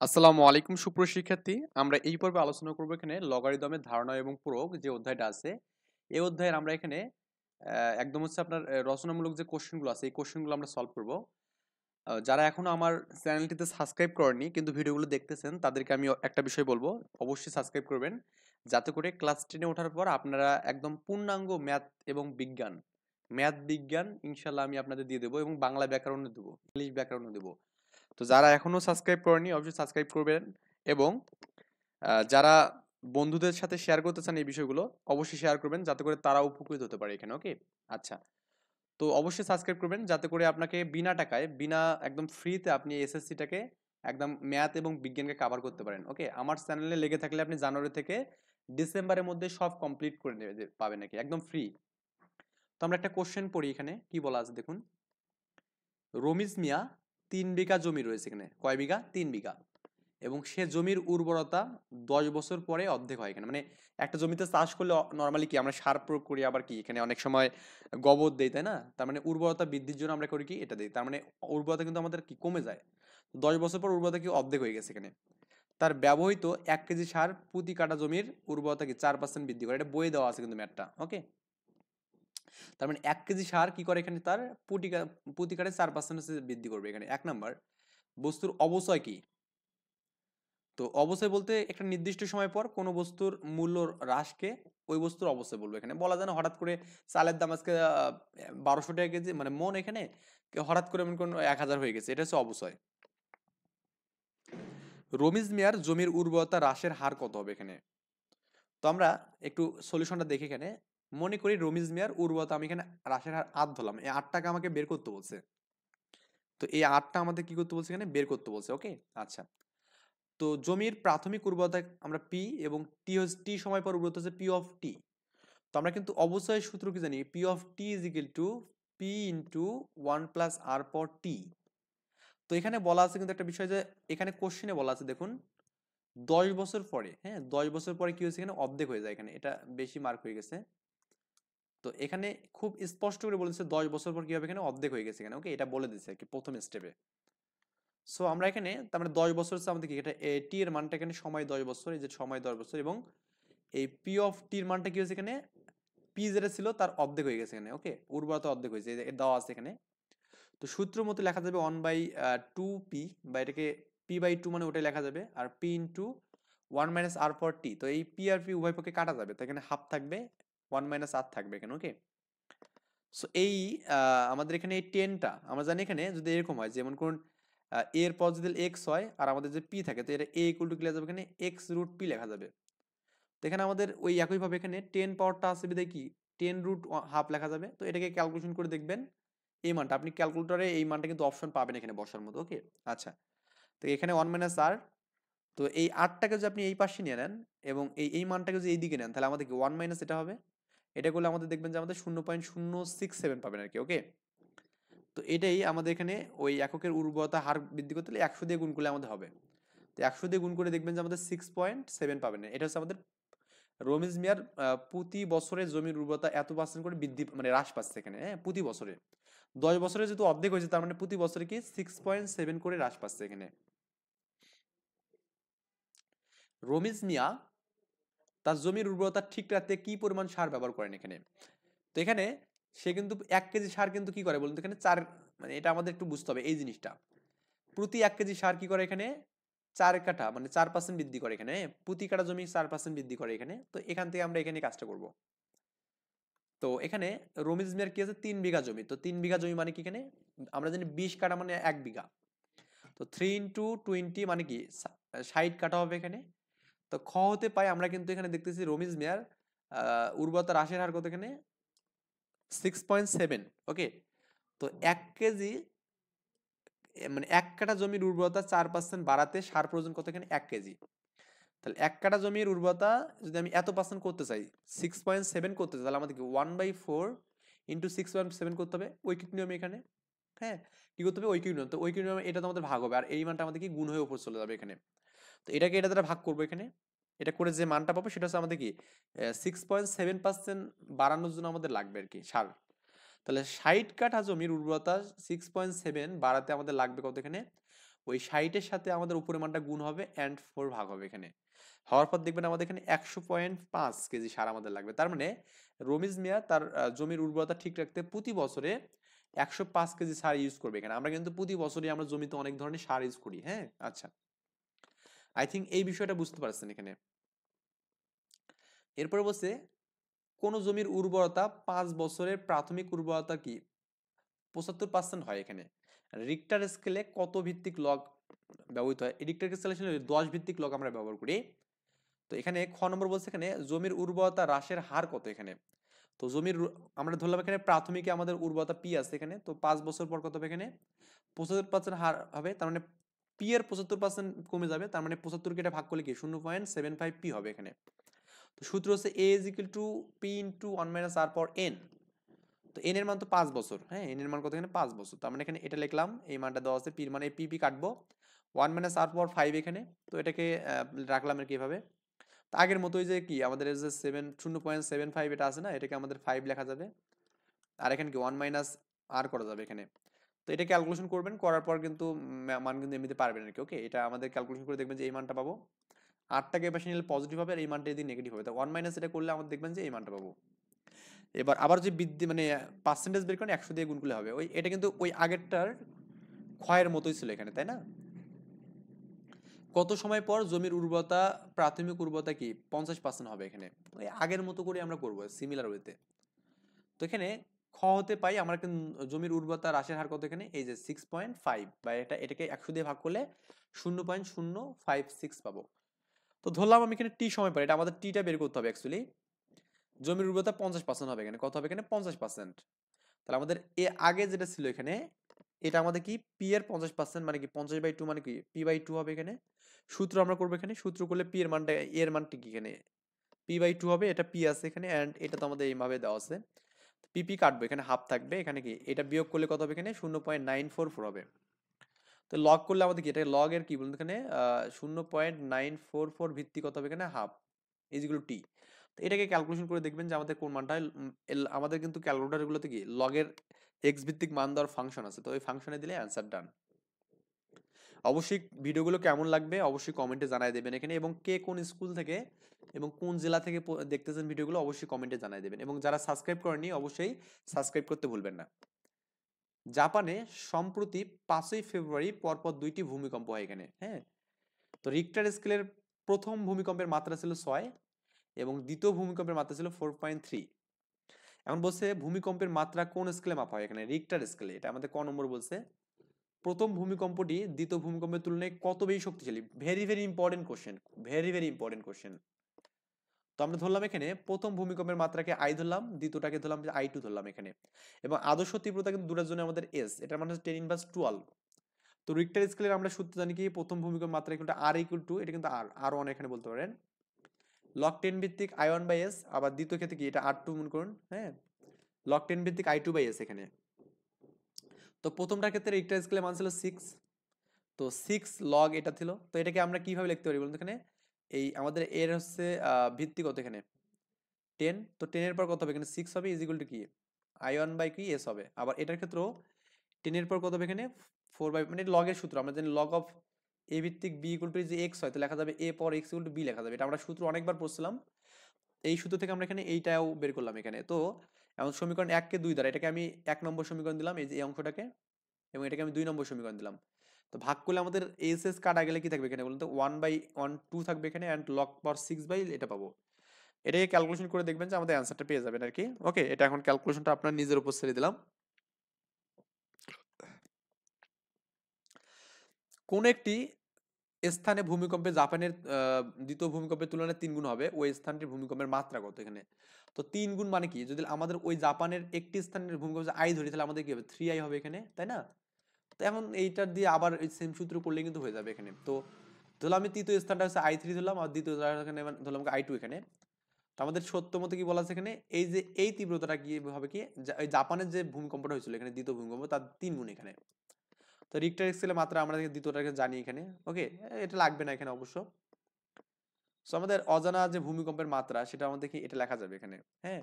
আসসালামু আলাইকুম সুপ্রিয় শিক্ষার্থী। আমরা এই পর্বে আলোচনা করব এখানে লগারিদমের ধারণা এবং প্রয়োগ যে অধ্যায়টা আছে। এই অধ্যায়ের আমরা এখানে একদম হচ্ছে আপনার রচনামূলক যে কোশ্চেনগুলো আছে এই কোশ্চেনগুলো আমরা সলভ করব। যারা এখনো আমার চ্যানেলটিতে সাবস্ক্রাইব করেননি কিন্তু ভিডিওগুলো দেখতেছেন তাদেরকে আমি একটা বিষয় বলবো, অবশ্যই সাবস্ক্রাইব করবেন যাতে করে ক্লাস 10 ওঠার পর আপনারা একদম পূর্ণাঙ্গ ম্যাথ বিজ্ঞান ইনশাল্লাহ আমি আপনাদের দিয়ে দেবো এবং বাংলা ব্যাকরণও দেবো, ইংলিশ ব্যাকরণও দেবো। তো যারা এখনো সাবস্ক্রাইব করেনি অবশ্যই সাবস্ক্রাইব করবেন এবং যারা বন্ধুদের সাথে শেয়ার করতে চান এই বিষয়গুলো অবশ্যই শেয়ার করবেন যাতে করে তারা উপকৃত হতে পারে এখানে। ওকে, আচ্ছা। তো অবশ্যই সাবস্ক্রাইব করবেন যাতে করে আপনাকে বিনা টাকায় বিনা একদম ফ্রিতে আপনি এসএসসিটাকে একদম ম্যাথ এবং বিজ্ঞানকে কভার করতে পারেন। ওকে, আমার চ্যানেলে লেগে থাকলে আপনি জানুয়ারি থেকে ডিসেম্বরের মধ্যে সব কমপ্লিট করে নেবে পাবেন নাকি একদম ফ্রি। তো আমরা একটা কোশ্চেন পড়ি, এখানে কি বলা আছে দেখুন। রমিজ মিয়া 3 বিঘা জমি রয়েছে, এখানে কয় বিঘা? 3 বিঘা। এবং সে জমির উর্বরতা 10 বছর পরে অর্ধেক হয়। এখানে মানে একটা জমিতে চাষ করলে নর্মালি কি আমরা সার প্রয়োগ করি, আবার কি এখানে অনেক সময় গোবর দেই, তাই না? তার মানে উর্বরতা বৃদ্ধির জন্য আমরা করি কি এটা দিই, তার মানে উর্বরতা কিন্তু আমাদের কি কমে যায়। 10 বছর পর উর্বরতা কি অর্ধেক হয়ে গেছে এখানে। তার ব্যবহৃত 1 কেজি সার প্রতি কাঠা জমির উর্বরতা কি 4% বৃদ্ধি করে, এটা বইয়ে দেওয়া আছে কিন্তু ম্যাটটা। ওকে, তার মানে 1 কেজি সার কি করে এখানে তার প্রতি কাঠে 4% বৃদ্ধি করবে। এখানে 1 নাম্বার, বস্তুর অবচয় কি? তো অবশ্যই বলতে একটা নির্দিষ্ট সময় পর কোনো বস্তুর মূল্য হ্রাসকে ওই বস্তুর অবশ্যই বলবো। এখানে বলা যায় না হঠাৎ করে চালের দাম আজকে 1200 টাকা কেজি মানে মন, এখানে হঠাৎ করে মনে করুন 1000 হয়ে গেছে, এটা হচ্ছে অবশ্যই। রমিজ মিয়ার জমির উর্বরতা হ্রাসের হার কত হবে এখানে? তো আমরা একটু সলিউশনটা দেখি। এখানে মনে করি রমিজ মিয়ার উর্বরতা, আমি এখানে হ্রাসের হার 8 ধরলাম, এই 8টাকে আমাকে বের করতে বলছে। তো এই 8টা আমাদের কি করতে বলছে? এখানে বের করতে বলছে। ওকে, আচ্ছা। তো জমির প্রাথমিক উর্বরতা আমরা পি এবং টি সময় পর উর্বরতা হচ্ছে পি অফ টি। তো আমরা কিন্তু অবশ্যই সূত্র কি জানি, P of T is equal to P into 1 plus R power T. তো এখানে বলা আছে কিন্তু একটা বিষয় যে এখানে কোশ্চেনে বলা আছে দেখুন 10 বছর পরে, হ্যাঁ 10 বছর পরে কি হয়েছে এখানে অর্ধেক হয়ে যায়, এখানে এটা বেশি মার্ক হয়ে গেছে। তো এখানে খুব স্পষ্ট করে বলেছে 10 বছর পর কি হবে, এখানে অর্ধেক হয়ে গেছে এখানে। ওকে, এটা বলে দিচ্ছে আর কি প্রথম স্টেপে। সো আমরা এখানে তার মানে 10 বছর হচ্ছে আমাদের কি, এটা টি এর মানটা এখানে সময় 10 বছর, এই যে সময় 10 বছর এবং এই পি অফ টির মানটা কি হয়েছে এখানে, পি যেটা ছিল তার অর্ধেক হয়ে গেছে এখানে। ওকে, উর্বরতা অর্ধেক হয়েছে, এই যে দেওয়া আছে এখানে। তো সূত্র মতো লেখা যাবে 1/2 পি, বা এটাকে পি/2 মানে ওটাই লেখা যাবে, আর পি ইন্টু 1 - আর/টি। তো এই পি আর পি উভয় পক্ষে কাটা যাবে, তো এখানে হাফ থাকবে, 1 - আর থাকবে এখানে। ওকে, সো এই আমাদের এখানে এই টেনটা আমরা জানি, এখানে যদি এরকম হয় যেমন করুন এর পর যদি এক্স হয় আর আমাদের যে পি থাকে, তো এটা এ ইকুয়াল টু কি লেখা যাবে, এখানে x√p লেখা যাবে। তো এখানে আমাদের ওই একইভাবে এখানে 10 পাওয়ারটা আছে বিধায় কি 10√হাফ লেখা যাবে। তো এটাকে ক্যালকুলেশন করে দেখবেন এই মানটা, আপনি ক্যালকুলেটরে এই মানটা কিন্তু অপশন পাবেন এখানে বসার মতো। ওকে, আচ্ছা। তো এখানে 1 - আর, তো এই 8টাকে যদি আপনি এই পাশে নিয়ে নেন এবং এই মানটাকে যদি এই দিকে নেন তাহলে আমাদের কি 1 - এটা হবে। এটা করলে আমাদের দেখবেন যে আমাদের 0.067 পাবেন আর কি। ওকে, তো এটাই আমাদের এখানে ওই এককের উর্বরতা হার বৃদ্ধি করতে হলে 100 দিয়ে গুণ করলে আমাদের হবে। তো 100 দিয়ে গুণ করে দেখবেন যে আমাদের 6.7 পাবেন। এটা হচ্ছে আমাদের রমিজ মিয়ার প্রতি বছরে জমির উর্বরতা এত পার্সেন্ট করে বৃদ্ধি মানে হ্রাস পাচ্ছে এখানে, হ্যাঁ প্রতি বছরে। 10 বছরে যেহেতু অর্ধেক হয়েছে তার মানে প্রতি বছরে কি 6.7 করে হ্রাস পাচ্ছে এখানে। রমিজ মিয়া তার জমির উর্বরতা ঠিক রাখতে কি পরিমাণ সার ব্যবহার করেন এখানে? তো এখানে সে কিন্তু 1 কেজি সার কিন্তু কি করে বলুন তো, এখানে চার, মানে এটা আমাদের একটু বুঝতে হবে এই জিনিসটা। প্রতি 1 কেজি সার কি করে এখানে 4 কাঠা মানে 4% বৃদ্ধি করে এখানে, প্রতি কাঠা জমি 4% বৃদ্ধি করে এখানে। তো এখান থেকে আমরা এখানে কাজটা করব। তো এখানে রমিজ মিয়ার কি আছে 3 বিঘা জমি, তো 3 বিঘা জমি মানে কি এখানে আমরা জানি 20 কাঠা মানে 1 বিঘা। তো 3 × 20 মানে কি 60 কাঠা হবে এখানে। তো খ হতে পাই আমরা কিন্তু এখানে দেখতেছি রমিজ মিয়ার উর্বরতা হ্রাসের হার কত এখানে 6.7। ওকে, তো 1 কেজি মানে 1 কাঠা জমির উর্বরতা 4% বাড়াতে সার প্রয়োজন কত এখানে 1 কেজি। তাহলে 1 কাঠা জমির উর্বরতা যদি আমি এত পার্সেন্ট করতে চাই 6.7 করতে চাই, তাহলে আমাদেরকে 1/4 ইন্টু 6.7 করতে হবে ঐকিক নিয়মে এখানে। হ্যাঁ, কি করতে হবে ঐকিক নিয়ম, তো ঐকিক নিয়মে এটা তো আমাদের ভাগ হবে আর এই মানটা আমাদের কি গুণ হয়ে উপর চলে যাবে এখানে। তো এটাকে এটা দ্বারা ভাগ করবো এখানে, এটা করে যে মানটা পাবো সেটা হচ্ছে আমাদের কি 6.7% বাড়ানোর জন্য আমাদের লাগবে আর কি সার। তাহলে 60 কাঠা জমির উর্বরতা 6.7 বাড়াতে আমাদের লাগবে কত এখানে ওই 60-এর সাথে আমাদের উপরের মানটা গুণ হবে অ্যান্ড 4 ভাগ হবে এখানে। হওয়ার পর দেখবেন আমাদের এখানে 100.5 কেজি সার আমাদের লাগবে। তার মানে রমিজ মিয়া তার জমির উর্বরতা ঠিক রাখতে প্রতি বছরে 105 কেজি সার ইউজ করবে এখানে। আমরা কিন্তু প্রতি বছরই আমরা জমিতে অনেক ধরনের সার ইউজ করি, হ্যাঁ? আচ্ছা, আই থিঙ্ক এই বিষয়টা বুঝতে পারছেন এখানে। এরপরে বলছে কোন জমির উর্বরতা 5 বছরের প্রাথমিক উর্বরতা কি 75% হয় এখানে। রিক্টার স্কেলে কত ভিত্তিক লগ ব্যবহৃত হয়? রিক্টার স্কেলে 10 ভিত্তিক লগ আমরা ব্যবহার করি। তো এখানে খ নম্বর বলছে এখানে জমির উর্বরতা হ্রাসের হার কত এখানে। তো আমরা ধরলাম এখানে প্রাথমিকে আমাদের উর্বরতা পি আছে এখানে, তো 5 বছর পর কত হবে এখানে 75% হার হবে। তার মানে পি এর 75% কমে যাবে, তার মানে 75 কে এটা ভাগ করলে কি 0.75 পি হবে এখানে। তো সূত্র হচ্ছে A is equal to P into 1 minus R power N. তো এন এর মান তো 5 বছর, হ্যাঁ এন এর মান কত এখানে 5 বছর। তার মানে এখানে এটা লিখলাম, এই মানটা দেওয়া আছে পির মানে পি কাটবো 1 মাইনাস আর পর 5 এখানে। তো এটাকে রাখলাম আর কিভাবে, তো আগের মতোই যে কি আমাদের যে 0.75 এটা আছে না, এটাকে আমাদের 5 লেখা যাবে। আর এখানে কি 1 মাইনাস আর করা যাবে এখানে। তো এটা ক্যালকুলেশন করবেন, করার পর কিন্তু মান কিন্তু এমনিতে পারবেন আর কি। ওকে, এটা আমাদের ক্যালকুলেশন করে দেখবেন যে এই মানটা পাবো। 8টাকে পাশে নিলে পজিটিভ হবে আর এই মানটা যদি নেগেটিভ হবে, তো 1 মাইনাস এটা করলে আমাদের দেখবেন যে এই মানটা পাবো। এবার আবার যে বৃদ্ধি মানে পার্সেন্টেজ বের করেন 100 দিয়ে গুণ করলে হবে। ওই এটা কিন্তু ওই আগেরটার ক্ষয়ের মতোই ছিল এখানে, তাই না? কত সময় পর জমির উর্বরতা প্রাথমিক উর্বরতা কি 50% হবে এখানে। ওই আগের মতো করে আমরা করবো সিমিলার ওয়েতে। তো এখানে খ হতে পাই আমরা কিন্তু জমির উর্বরতা হ্রাসের হার কত এখানে, এই যে 6.5 বা এটাকে 100 দিয়ে ভাগ করলে 0.056 পাবো। তো ধরলাম আমি এখানে টি সময় পাই, এটা আমাদের টিটা বের করতে হবে অ্যাকচুয়ালি। জমির উর্বরতা 50% হবে এখানে, কত হবে এখানে 50%। তাহলে আমাদের আগে যেটা ছিল এখানে, এটা আমাদের কি পি এর 50% মানে কি 50/2 মানে কি p/2 হবে এখানে। সূত্র আমরা করবো এখানে, সূত্র করলে পি এর মানটা এর মানটা কি এখানে p/2 হবে, এটা পি আছে এখানে এন্ড এটা তো আমাদের এইভাবে দেওয়া আছে। পিপি কাটবো এখানে হাফ থাকবে, এখানে কি এটা বিয়োগ করলে কত হবে এখানে 0.944 হবে। তো লগ করলে আমাদের কি এটা লগ এর কি বলুন এখানে 0.944 ভিত্তি কত হবে এখানে হাফ ইজিক্যাল টু টি। তো এটাকে ক্যালকুলেশন করে দেখবেন যে আমাদের কোন মানটা হয়। আমাদের কিন্তু ক্যালকুলেটর গুলোতে কি লগের এক্স ভিত্তিক মান দেওয়ার ফাংশন আছে, তো ওই ফাংশনে দিলে অ্যান্সার ডান। অবশ্যই ভিডিওগুলো কেমন লাগবে অবশ্যই কমেন্টে জানাই দেবেন এখানে, এবং কে কোন স্কুল থেকে এবং কোন জেলা থেকে দেখতেছেন ভিডিওগুলো অবশ্যই কমেন্টে জানাই দেবেন, এবং যারা সাবস্ক্রাইব করেননি অবশ্যই সাবস্ক্রাইব করতে ভুলবেন না। জাপানে সম্প্রতি 5ই ফেব্রুয়ারি পরপর 2টি ভূমিকম্প হয় এখানে, হ্যাঁ। তো রিক্টার স্কেলের প্রথম ভূমিকম্পের মাত্রা ছিল 6 এবং দ্বিতীয় ভূমিকম্পের মাত্রা ছিল 4.3। এখন বলছে ভূমিকম্পের মাত্রা কোন স্কেলে মাপা হয় এখানে, রিক্টার স্কেলে। এটা আমাদের ক নম্বর বলছে প্রথম ভূমিকম্পটি দ্বিতীয় ভূমিকম্পের তুলনায় কত বেশি শক্তিশালী। Very very important question, very very important question. তো আমরা ধরলাম এখানে প্রথম ভূমিকম্পের মাত্রাকে আই ধরলাম, দ্বিতীয়টাকে ধরলাম I2 ধরলাম এখানে। এবং আদর্শ তীব্রতা কিন্তু দুটার জন্য আমাদের এস, এটার মানে হচ্ছে 10^12। তো রিক্টার স্কেলের আমরা সূত্র জানি কি প্রথম ভূমিকম্পের মাত্রা ইকুয়াল টু আর ইকুয়াল টু, এটা কিন্তু আর1 এখানে বলতে পারেন লগ 10 ভিত্তিক I1/s। আবার দ্বিতীয় ক্ষেত্রে কি এটা R2 মনে করুন, হ্যাঁ লগ 10 ভিত্তিক I2/s এখানে। তো প্রথমটার ক্ষেত্রে রিক্টার স্কেলের মান ছিল 6, তো 6 লগ এটা ছিল। তো এটাকে আমরা কিভাবে লিখতে পারি বলুন তো এখানে, এই আমাদের এর হচ্ছে ভিত্তি কত এখানে 10, তো 10 এর পর কত হবে এখানে 6 হবে ইজ ইকুয়াল টু কি I1 বাই কি এস হবে। আবার এটার ক্ষেত্রেও 10 এর পর কত হবে এখানে 4 বাই, মানে লগের সূত্র আমরা জানি লগ অফ এ ভিত্তিক বি ইকুয়াল টু যে এক্স হয়, তো লেখা যাবে এ পর এক্স ইকুয়াল টু বি লেখা যাবে। এটা আমরা সূত্র অনেকবার পড়ছিলাম, এই সূত্র থেকে আমরা এখানে এইটাও বের করলাম এখানে। তো এখন সমীকরণ 1 কে 2 দ্বারা এটাকে আমি 1 নম্বর সমীকরণ দিলাম এই যে এই অংশটাকে, এবং এটাকে আমি 2 নম্বর সমীকরণ দিলাম। তো ভাগ করলে আমাদের এস এস কাটা গেলে কি থাকবে এখানে বলুন তো 1/1 2 থাকবে এখানে এন্ড লগ পাওয়ার 6 বাই এটা পাবো। এটাকে ক্যালকুলেশন করে দেখবেন যে আমাদের অ্যান্সারটা পেয়ে যাবেন আর কি। ওকে, এটা এখন ক্যালকুলেশনটা আপনার নিজের উপর ছেড়ে দিলাম। কোন একটি স্থানে ভূমিকম্পে জাপানের দ্বিতীয় ভূমিকম্পের তুলনায় 3 গুণ হবে, ওই স্থানটির ভূমিকম্পের মাত্রা কত এখানে। তো 3 গুণ মানে কি, যদি আমাদের ওই জাপানের একটি স্থানের ভূমিকম্প আই ধরি তাহলে আমাদের কি হবে 3i হবে এখানে, তাই না? তো এখন এইটার দিয়ে আবার এই সেম সূত্র করলে কিন্তু হয়ে যাবে এখানে। তো ধরলাম আমি তৃতীয় স্থানটা হচ্ছে I3 ধরলাম, আর দ্বিতীয় এখানে ধরলাম I2 এখানে। তো আমাদের সত্য মতো কি বলা আছে এখানে, এই যে এই তীব্রতাটা কি হবে কি এই জাপানের যে ভূমিকম্পটা হয়েছিল এখানে দ্বিতীয় ভূমিকম্প তার 3 গুণ এখানে। তো রিক্টার স্কেলে মাত্রা আমরা দ্বিতীয়টাকে জানি এখানে। ওকে, এটা লাগবে না এখানে অবশ্য। সো আমাদের অজানা যে ভূমিকম্পের মাত্রা সেটা আমাদের কি এটা লেখা যাবে এখানে, হ্যাঁ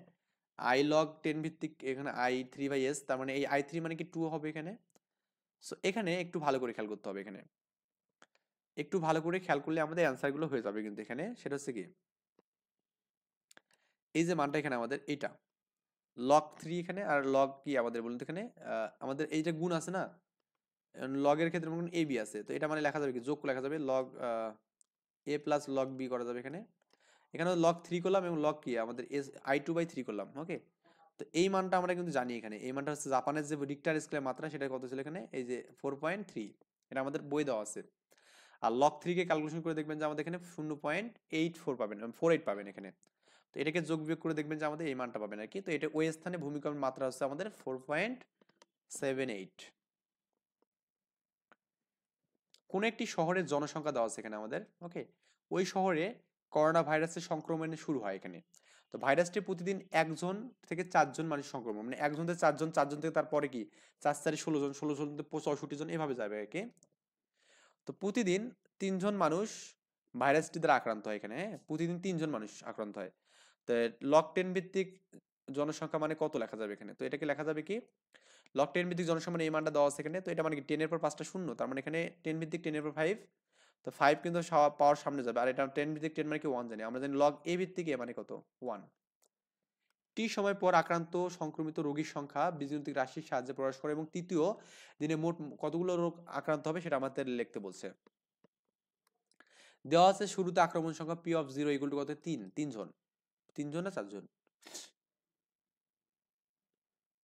আই লগ 10 ভিত্তিক এখানে I3/s, তার মানে এই I3 মানে কি 2 হবে এখানে। সো এখানে একটু ভালো করে খেয়াল করতে হবে এখানে। একটু ভালো করে খেয়াল করলে আমাদের অ্যান্সারগুলো হয়ে যাবে কিন্তু এখানে, সেটা হচ্ছে কি, এই যে মানটা এখানে আমাদের এটা লগ 3 এখানে, আর লগ কি আমাদের বলুন তো এখানে, আমাদের এই যে গুণ আছে না, লগের ক্ষেত্রে মনে করুন AB আছে, তো এটা মানে লেখা যাবে কি, যোগ লেখা যাবে log A plus log B করা যাবে এখানে। এখানে লগ 3 করলাম এবং লগ কি আমাদের I2/3 করলাম, ওকে। তো এই মানটা আমরা কিন্তু জানি এখানে, এই মানটা হচ্ছে জাপানের যে রিক্টার স্কেলের মাত্রা, সেটা কত ছিল এখানে, এই যে 4.3, এটা আমাদের বই দেওয়া আছে। আর লগ 3 কে ক্যালকুলেশন করে দেখবেন যে আমাদের এখানে 0.84 পাবেন, 48 পাবেন এখানে। তো এটাকে যোগ বিয়োগ করে দেখবেন যে আমাদের এই মানটা পাবেন আর কি। তো এটা ওই স্থানে ভূমিকম্পের মাত্রা হচ্ছে আমাদের 4.78। কোন একটি শহরের জনসংখ্যা দেওয়া আছে এখানে আমাদের, ওকে। ওই শহরে করোনা ভাইরাসের সংক্রমণ শুরু হয় এখানে। তো ভাইরাসটি প্রতিদিন 1 জন থেকে 4 জন মানুষ সংক্রমণ, মানে 1 জন থেকে 4 জন, 4 জন থেকে তারপরে কি 4 4 16 জন, 16 জন থেকে 64 জন, এভাবে যাবে আর কি। তো প্রতিদিন 3 জন মানুষ ভাইরাসটি দ্বারা আক্রান্ত হয় এখানে, হ্যাঁ, প্রতিদিন 3 জন মানুষ আক্রান্ত হয়। তো লগ 10 ভিত্তিক জনসংখ্যা মানে কত লেখা যাবে এখানে, তো এটাকে লেখা যাবে কি, লগ 10 ভিত্তিক জনসংখ্যা মানে এই মানটা দেওয়া আছে এখানে, তো এটা মানে কি 10 এর পর 5টা শূন্য, তার মানে এখানে 10 ভিত্তিক 10 এর পর 5, তো 5 কিন্তু পাওয়ার সামনে যাবে, আর এটা 10 ভিত্তিক 10 মানে কি 1 জানি আমরা, জানি লগ A ভিত্তিক A মানে কত 1। টি সময় পর আক্রান্ত সংক্রমিত রোগীর সংখ্যা বীজগণিতিক রাশির সাহায্যে প্রকাশ করে এবং তৃতীয় দিনে মোট কতগুলো রোগ আক্রান্ত হবে সেটা আমাদের লিখতে বলছে। দেওয়া আছে শুরুতে আক্রমণ সংখ্যা P(0) ইকুয়াল টু কত, 3 জন, 3 জন না 4 জন,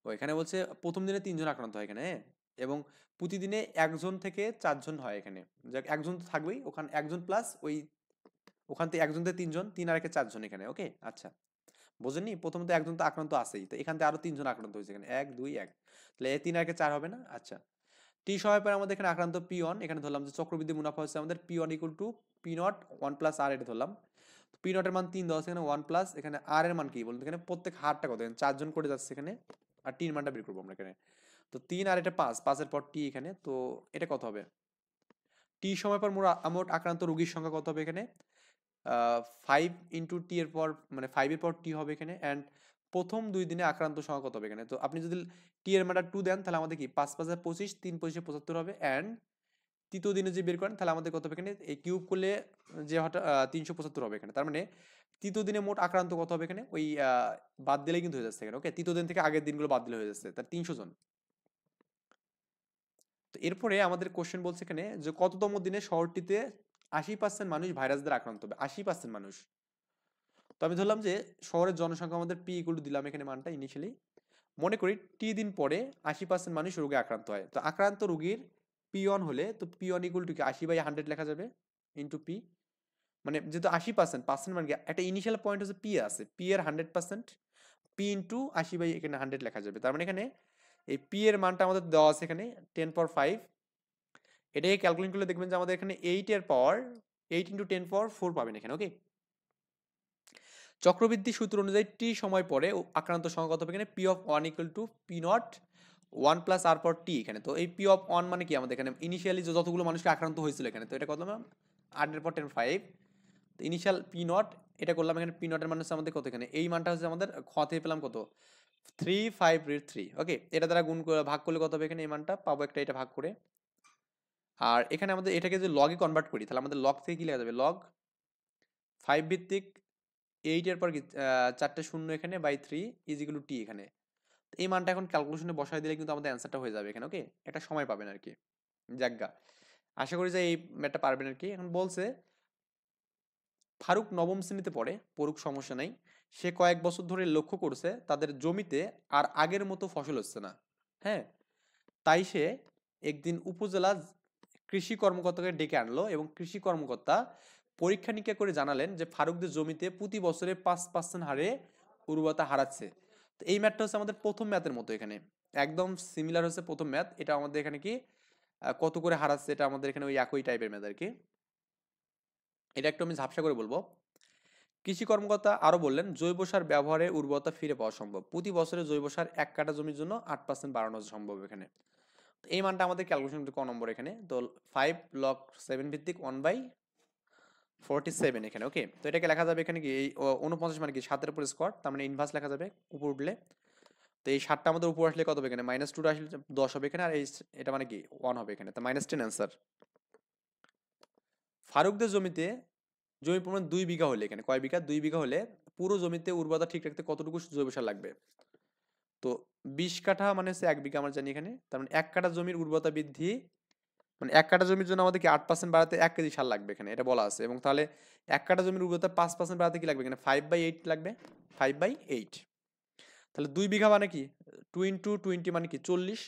ও এখানে বলছে প্রথম দিনে 3 জন আক্রান্ত হয় এখানে, হ্যাঁ? এবং প্রতিদিনে 1 জন থেকে 4 জন হয় এখানে, যাক 1 জন তো থাকবেই, ওখানে 1 জন প্লাস ওই ওখান থেকে 1 জন থেকে 3 জন, 3 আর 1 4 জন এখানে, ওকে। আচ্ছা, বোঝেননি, প্রথমত 1 জন তো আক্রান্ত আছেই, তো এখান থেকে আরো 3 জন আক্রান্ত হয়েছে এখানে, 1 2 1, তাহলে 3 আর 1 4 হবে না। আচ্ছা, টি সময় পরে আমাদের এখানে আক্রান্ত P1, এখানে ধরলাম যে চক্রবৃদ্ধি মুনাফা হচ্ছে আমাদের P1 equal to P0 1 plus R, এটা ধরলাম। P0 এর মান 3 দেওয়া আছে এখানে, 1 প্লাস এখানে R এর মান কি বলুন তো এখানে, প্রত্যেক হারটা কত, 4 জন করে যাচ্ছে এখানে, আর টির মানটা বের করবো আমরা এখানে। তো 3 আর এটা 5, 5 এর পর টি এখানে, তো এটা কত হবে, টি সময় পর মোট আক্রান্ত রোগীর সংখ্যা কত হবে এখানে, 5 ইন্টু টি এর পর, মানে 5 এর পর টি হবে এখানে, অ্যান্ড প্রথম 2 দিনে আক্রান্ত সংখ্যা কত হবে এখানে। তো আপনি যদি টি এর মানটা 2 দেন, তাহলে আমাদের কি 5 5 25, 3 25 75 হবে, অ্যান্ড তৃতীয় দিনে যে বের করেন তাহলে আমাদের কত হবে এখানে, এই কিউব করলে যে হঠাৎ 375 হবে এখানে, তার মানে তৃতীয় দিনে মোট আক্রান্ত কত হবে এখানে, ওই বাদ দিলেই কিন্তু হয়ে যাচ্ছে এখানে, ওকে। তৃতীয় দিন থেকে আগের দিনগুলো বাদ দিলে হয়ে যাচ্ছে, তার 300 জন। তো এরপরে আমাদের কোশ্চেন বলছে এখানে যে কততম দিনে শহরটিতে 80% মানুষ ভাইরাস দ্বারা আক্রান্ত হবে, 80% মানুষ। তো আমি ধরলাম যে শহরের জনসংখ্যা আমাদের পি ইকুয়াল টু দিলাম এখানে মানটা ইনিশিয়ালি, মনে করি টি দিন পরে 80% মানুষ রোগে আক্রান্ত হয়, তো আক্রান্ত রোগীর P1 হলে, তো P1 ইকুয়াল টু কি 80/100 লেখা যাবে ইন্টু পি, মানে যেহেতু 80% পার্সেন্ট মানে কি, একটা ইনিশিয়াল পয়েন্ট হচ্ছে পি আছে, পি এর 100%, পি ইন্টু 80 এখানে 100 লেখা যাবে, তার মানে এখানে এই পি এর মানটা আমাদের দেওয়া আছে এখানে 10^5, এটাকে ক্যালকুলেট করলে দেখবেন যে আমাদের এখানে 8 এর পাওয়ার 8 ইন্টু 10^4 পাবেন এখানে, ওকে। চক্রবৃদ্ধি সূত্র অনুযায়ী টি সময় পরে আক্রান্ত সংখ্যা কত হবে এখানে, P of 1 equal to P0 1 plus R power T এখানে। তো এই পি অফ 1 মানে কি আমাদের এখানে ইনিশিয়ালি যতগুলো মানুষকে আক্রান্ত হয়েছিল এখানে, তো এটা কত না 8 এর পর 10 5, তো ইনিশিয়াল P0 এটা করলাম এখানে, P0 এর মান হচ্ছে আমাদের কত এখানে, এই মানটা হচ্ছে আমাদের খ থেকে পেলাম কত 353, ওকে। এটা দ্বারা গুণ করে ভাগ করলে কত হবে এখানে, এই মানটা পাবো একটা, এটা ভাগ করে। আর এখানে আমাদের এটাকে যদি লগে কনভার্ট করি, তাহলে আমাদের লগ থেকে কি লেখা যাবে, লগ 5 ভিত্তিক 8 এর পর কি 4টে শূন্য এখানে বাই 3 ইজ ইকুয়াল টু টি এখানে। এই মানটা এখন ক্যালকুলেশনে বসাই দিলে কিন্তু আমাদের অ্যান্সারটা হয়ে যাবে এখানে, ওকে। একটা সময় পাবেন আর কি, যাজ্ঞা। আশা করি যে এই ম্যাথটা পারবেন আর কি। এখন বলছে ফারুক নবম শ্রেণীতে পড়ে, পড়ুক সমস্যা নাই। সে কয়েক বছর ধরে লক্ষ্য করছে তাদের জমিতে আর আগের মতো ফসল হচ্ছে না, হ্যাঁ। তাই সে একদিন উপজেলা কৃষি কর্মকর্তাকে ডেকে আনলো এবং কৃষি কর্মকর্তা পরীক্ষা নিরীক্ষা করে জানালেন যে ফারুকদের জমিতে প্রতি বছরে 5% হারে উর্বরতা হারাচ্ছে। তো এই ম্যাথটা হচ্ছে আমাদের প্রথম ম্যাথের মতো এখানে, একদম সিমিলার হচ্ছে প্রথম ম্যাথ, এটা আমাদের এখানে কি কত করে হারাচ্ছে, এটা আমাদের এখানে ওই একই টাইপের ম্যাথ আর কি। এটা একটু আমি ঝাপসা করে বলবো। কৃষি কর্মকর্তা আরো বললেন জৈব সার ব্যবহারে উর্বরতা ফিরে পাওয়া সম্ভব, প্রতি বছরে জৈব সার 1 কাঠা জমির জন্য 8% বাড়ানো সম্ভব এখানে। এই মানটা আমাদের ক্যালকুলেশন ক নম্বর এখানে, তো 5 লগ 7 ভিত্তিক 1/47 এখানে, ওকে। তো এটাকে লেখা যাবে এখানে কি, এই 49 মানে কি 7 এর উপর স্কোয়ার, তার মানে ইনভার্স লেখা যাবে উপর উঠলে। তো এই 7টা আমাদের উপর আসলে কত হবে এখানে, -2টা আসলে 10 হবে এখানে, আর এই এটা মানে কি 1 হবে এখানে, তো -10 অ্যান্সার। ফারুকদের জমিতে জমি পরিমাণ 2 বিঘা হলে, এখানে কয় বিঘা, 2 বিঘা হলে পুরো জমিতে উর্বরতা ঠিক রাখতে কতটুকু জৈব সার লাগবে? তো 20 কাঠা মানে হচ্ছে 1 বিঘা আমরা জানি এখানে, তার মানে 1 কাঠা জমির উর্বরতা বৃদ্ধি, মানে 1 কাঠা জমির জন্য আমাদের কি 8% বাড়াতে 1 কেজি সার লাগবে এখানে, এটা বলা আছে। এবং তাহলে 1 কাঠা জমির উর্বরতা 5% বাড়াতে কি লাগবে এখানে, 5/8 লাগবে, 5/8। তাহলে 2 বিঘা মানে কি 2 ইন্টু 20 মানে কি 40,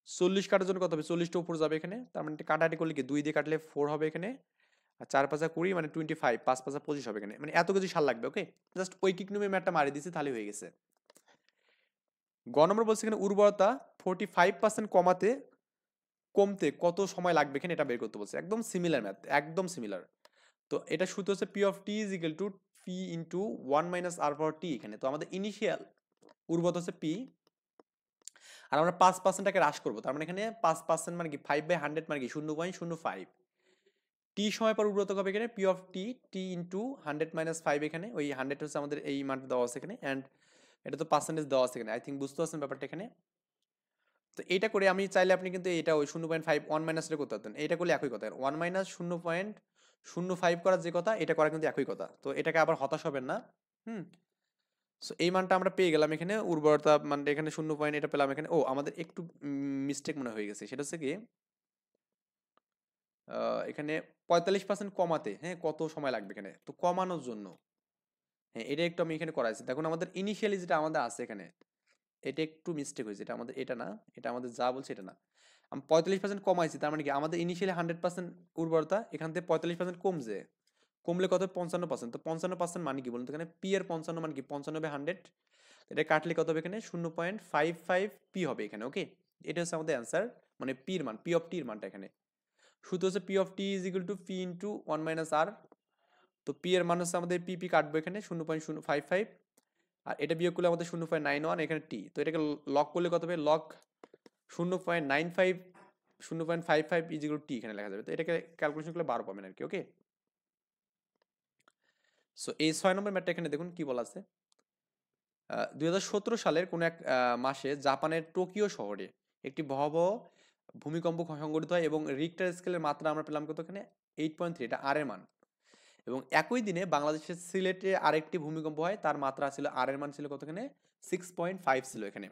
40 কাটার জন্য কত হবে, 40টা উপর যাবে এখানে, তার মানে কাটাকাটি করলে কি 2 দিয়ে কাটলে 4 হবে এখানে, আর 4 পাঁচা 20 মানে 25, 5 পাঁচা 25 হবে এখানে, মানে এত কিছু সার লাগবে। ওকে, জাস্ট ঐকিক নিয়মে ম্যাথটা মারি দিছি, তাহলে হয়ে গেছে। গ নম্বর বলছে এখানে উর্বরতা 45% কমতে কত সময় লাগবে এখানে, এটা বের করতে বলছে। একদম সিমিলার ম্যাথ, একদম সিমিলার। তো এটা সূত্র হচ্ছে P of T is equal to P into 1 minus R power T. এখানে তো আমাদের ইনিশিয়াল উর্বরতা হচ্ছে পি, আর আমরা 5%টাকে হ্রাস করবো, তার মানে এখানে 5% মানে কি 5/100 মানে কি 0.05। টি সময় পর উর্বরতা হবে এখানে P of T, T into 100 minus 5, এখানে ওই 100 হচ্ছে আমাদের এই মানটা দেওয়া আছে এখানে, অ্যান্ড এটা তো পার্সেন্টেজ দেওয়া আছে এখানে, আই থিঙ্ক বুঝতে পারছেন ব্যাপারটা এখানে। তো এইটা করে আমি চাইলে আপনি কিন্তু এটা ওই 0.5 1 মাইনাস করতে পারতেন, এটা করলে একই কথা, 1 মাইনাস 0.05 করার যে কথা, এটা করা কিন্তু একই কথা। তো এটাকে আবার হতাশ হবেন না। হুম। সো এই মানটা আমরা পেয়ে গেলাম এখানে, উর্বরতা মানটা এখানে 0 পয়েন্ট এটা পেলাম এখানে। ও আমাদের একটু মিস্টেক মনে হয়ে গেছে, সেটা হচ্ছে কি এখানে 45% কমাতে, হ্যাঁ, কত সময় লাগবে এখানে, তো কমানোর জন্য, হ্যাঁ, এটা একটু আমি এখানে করাইছি। দেখুন আমাদের ইনিশিয়ালি যেটা আমাদের আছে এখানে, এটা একটু মিস্টেক হয়েছে, এটা আমাদের এটা না, এটা আমাদের যা বলছে এটা না। আমি 45% কমাইছি, তার মানে কি আমাদের ইনিশিয়ালি 100% উর্বরতা, এখান থেকে 45% কমছে, কমলে কত 55%। তো 55% মানে কি বলুন তো, এখানে পি এর 55 মানে কি 55/100, এটা কাটলে কত হবে এখানে 0.55 পি হবে এখানে। ওকে, এটা হচ্ছে আমাদের অ্যান্সার, মানে পির মান, পি অফ টির মানটা এখানে। সূত্র হচ্ছে P of T is equal to P into 1 minus R. তো পি এর মান হচ্ছে আমাদের পি কাটবো এখানে 0.055, আর এটা বিয়োগ করলে আমাদের 0.91, এখানে টি, তো এটাকে লক করলে কত হবে, লক 0.95, 0.55 ইজ ইকুয়াল টি এখানে লেখা যাবে। তো এটাকে ক্যালকুলেশন করলে 12 পাবেন আর কি। ওকে, সো এই 6 নম্বর ম্যাথটা এখানে দেখুন কি বলা আছে। 2017 সালের কোন এক মাসে জাপানের টোকিও শহরে একটি ভয়াবহ ভূমিকম্প সংঘটিত হয়, এবং রিক্টার স্কেলের মাত্রা আমরা পেলাম কত এখানে 8.3, এটা আর এর মান। এবং একই দিনে বাংলাদেশের সিলেটে আরেকটি ভূমিকম্প হয়, তার মাত্রা ছিল আর এর মান ছিল কত এখানে 6.5 ছিল এখানে।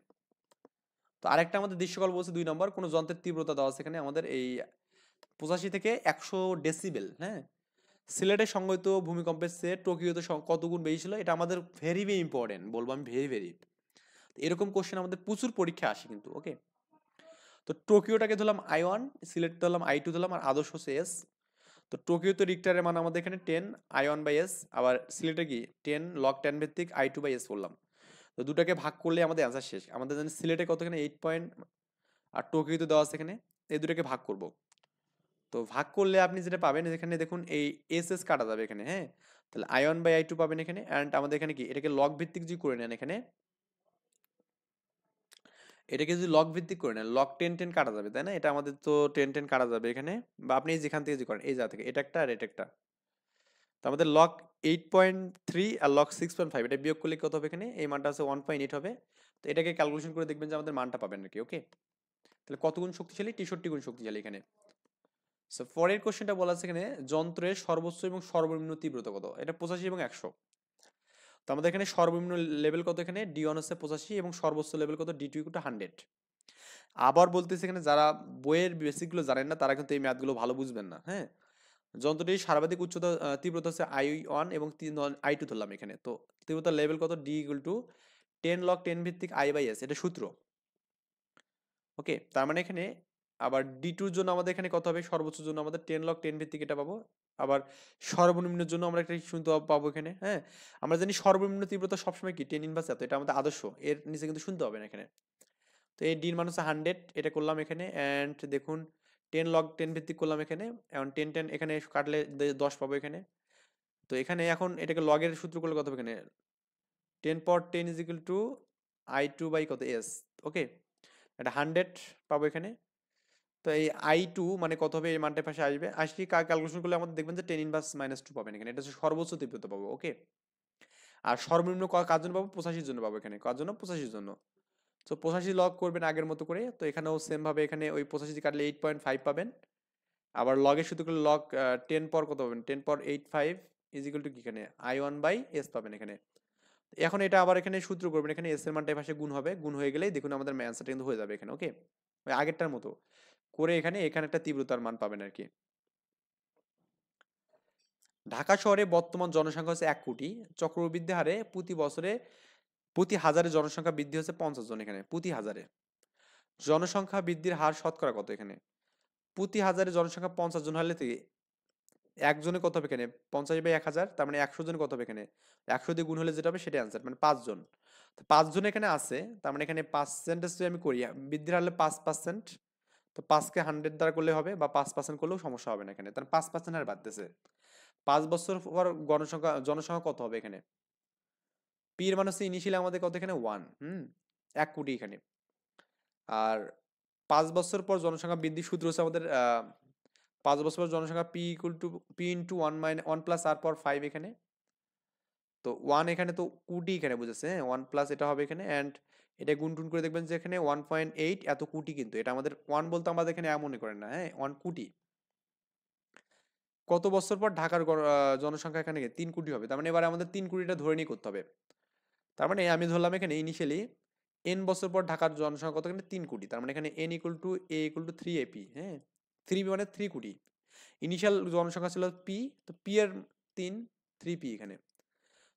তো আরেকটা আমাদের দৃশ্যকল্প বলছে 2 নম্বর, কোন যন্ত্রের তীব্রতা দেওয়া আছে এখানে আমাদের এই 85 থেকে 100 ডেসিবেল, হ্যাঁ, সিলেটে সংঘটিত ভূমিকম্পের চেয়ে টোকিওতে কত গুণ বেশি ছিল, এটা আমাদের ভেরি ভেরি ইম্পর্টেন্ট, বলবো আমি ভেরি ভেরি। এরকম কোশ্চেন আমাদের প্রচুর পরীক্ষা আসে কিন্তু। ওকে, তো টোকিওটাকে ধরলাম I1, সিলেট ধরলাম I2 ধরলাম, আর আদর্শ হচ্ছে এস। তো টোকিওতে রিক্টারের মান আমাদের এখানে 10 I1/S, আবার সিলেটে কি 10 লগ 10 ভিত্তিক I2/S বললাম। তো দুটাকে ভাগ করলে আমাদের অ্যান্সার শেষ। আমাদের জানি সিলেটে কত এখানে 8 পয়েন্ট, আর টোকিওতে দেওয়া আছে এখানে, এই দুটাকে ভাগ করব। তো ভাগ করলে আপনি যেটা পাবেন এখানে দেখুন এই এস কাটা যাবে এখানে, হ্যাঁ, তাহলে I1/I2 পাবেন এখানে, অ্যান্ড আমাদের এখানে কি এটাকে লগ ভিত্তিক যদি করে নেন এখানে, এটাকে যদি লগ ভিত্তিক করে নেন, লগ 10 কাটা যাবে, তাই না, এটা আমাদের তো 10 কাটা যাবে এখানে, বা আপনি যেখান থেকে যে করেন এই জায়গা থেকে, এটা একটা আর এটা একটা। তো আমাদের লগ 8.3 আর লগ 6.5, এটা বিয়োগ করলে কত হবে এখানে, এই মানটা আছে 1.8 হবে। তো এটাকে ক্যালকুলেশন করে দেখবেন যে আমাদের মানটা পাবেন নাকি। ওকে, তাহলে কত গুণ শক্তিশালী, 63 গুণ শক্তিশালী এখানে। সো পরের কোশ্চেনটা বলা আছে এখানে যন্ত্রের সর্বোচ্চ এবং সর্বনিম্ন তীব্রতা কত, এটা 85 এবং 100। তো আমাদের এখানে সর্বনিম্ন লেভেল কত এখানে D1 হচ্ছে 85, এবং সর্বোচ্চ লেভেল কত D2 = 100। আবার বলতেছে এখানে যারা বইয়ের বেসিকগুলো জানেন না তারা কিন্তু এই ম্যাথগুলো ভালো বুঝবেন না, হ্যাঁ। যন্ত্রটির সর্বাধিক উচ্চতা তীব্রতা হচ্ছে I1 এবং I2 ধরলাম এখানে। তো তীব্রতার লেভেল কত, D = 10 log 10 ভিত্তিক I/S, এটা সূত্র। ওকে, তার মানে এখানে আবার D2 এর জন্য আমাদের এখানে কত হবে, সর্বোচ্চ জন্য আমাদের 10 log 10 ভিত্তিক এটা পাবো। আবার সর্বনিম্নের জন্য আমরা একটা শুনতে পাবো এখানে, হ্যাঁ। আমরা জানি সর্বনিম্ন তীব্রতা সবসময় কি 10 ইনভার্স এত, এটা আমাদের আদর্শ, এর নিচে কিন্তু শুনতে হবে না এখানে। তো এই ডির মান হচ্ছে 100, এটা করলাম এখানে, অ্যান্ড দেখুন 10 log 10 ভিত্তিক করলাম এখানে, এখন 10 এখানে কাটলে 10 পাবো এখানে। তো এখানে এখন এটাকে লগের সূত্র করলে কত হবে এখানে 10 is equal to I2 by কত S। ওকে, এটা 100 পাবো এখানে। তো এই I2 মানে কত হবে, এই মানটার পাশে আসবে, আসলে ক্যালকুলেশন করলে আমাদের দেখবেন যে 10 ইনভার্স -2 পাবেন এখানে, এটা হচ্ছে সর্বোচ্চ তীব্রতা পাবো। ওকে, আর সর্বনিম্ন কার জন্য পাবো, 85 জন্য পাবো এখানে, কার জন্য 85 জন্য। তো 85 লগ করবেন আগের মতো করে, তো এখানেও সেম ভাবে এখানে ওই 85 কাটলে 8.5 পাবেন, আবার লগের সূত্র করলে লগ 10 পর কত পাবেন, 10 পর 85 ইজ ইকুয়াল টু কি এখানে I1/S পাবেন এখানে। এখন এটা আবার এখানে সূত্র করবেন, এখানে এস এর মানটা এই পাশে গুণ হবে, গুণ হয়ে গেলেই দেখুন আমাদের অ্যান্সারটা কিন্তু হয়ে যাবে এখানে। ওকে, ওই আগেরটার মতো করে এখানে একটা তীব্রতার মান পাবেন আর কি। ঢাকা শহরে বর্তমান জনসংখ্যা হচ্ছে 1 কোটি। চক্রবৃদ্ধি হারে প্রতি বছরে প্রতি হাজারে জনসংখ্যা বৃদ্ধি হচ্ছে 50 জন এখানে প্রতি হাজারে। জনসংখ্যা বৃদ্ধির হার শতকরা কত এখানে? প্রতি হাজারে জনসংখ্যা 50 জন হলে থেকে একজনে কত হবে এখানে? 50/1000, তার মানে 100 জন কত হবে এখানে? 100 দিয়ে গুণ হলে যেটা হবে সেটা অ্যান্সার, মানে 5 জন। তো 5 জন এখানে আছে, তার মানে এখানে পার্সেন্টেজ যদি আমি করি, বৃদ্ধির হার হলে 5%, তো 5 কে 100 দ্বারা করলে হবে, বা 5% করলেও সমস্যা হবে না এখানে, তার 5% হারে বাড়তেছে। 5 বছর পর জনসংখ্যা কত হবে এখানে? পি এর মান হচ্ছে ইনিশিয়ালি আমাদের কত এখানে 1, 1 কোটি এখানে। আর 5 বছর পর জনসংখ্যা বৃদ্ধির সূত্র হচ্ছে আমাদের 5 বছর পর জনসংখ্যা পি ইন্টু 1 প্লাস আর পর 5 এখানে। তো 1 এখানে তো কোটি এখানে বুঝেছে, হ্যাঁ, 1 প্লাস এটা হবে এখানে, অ্যান্ড এটা গুণ টুন করে দেখবেন যে এখানে 1.8 এত কোটি, কিন্তু এটা আমাদের 1 বলতে আমাদের এখানে এমন মনে করেন না, হ্যাঁ, 1 কোটি। কত বছর পর ঢাকার জনসংখ্যা এখানে 3 কোটি হবে, তার মানে এবারে আমাদের 3 কোটিটা ধরে নিয়ে করতে হবে। তার মানে আমি ধরলাম এখানে ইনিশিয়ালি n বছর পর ঢাকার জনসংখ্যা কত এখানে 3 কোটি, তার মানে এখানে n equal to a equal to 3ap, হ্যাঁ, 3p মানে 3 কোটি। ইনিশিয়াল জনসংখ্যা ছিল p, তো p এর 3, 3p এখানে।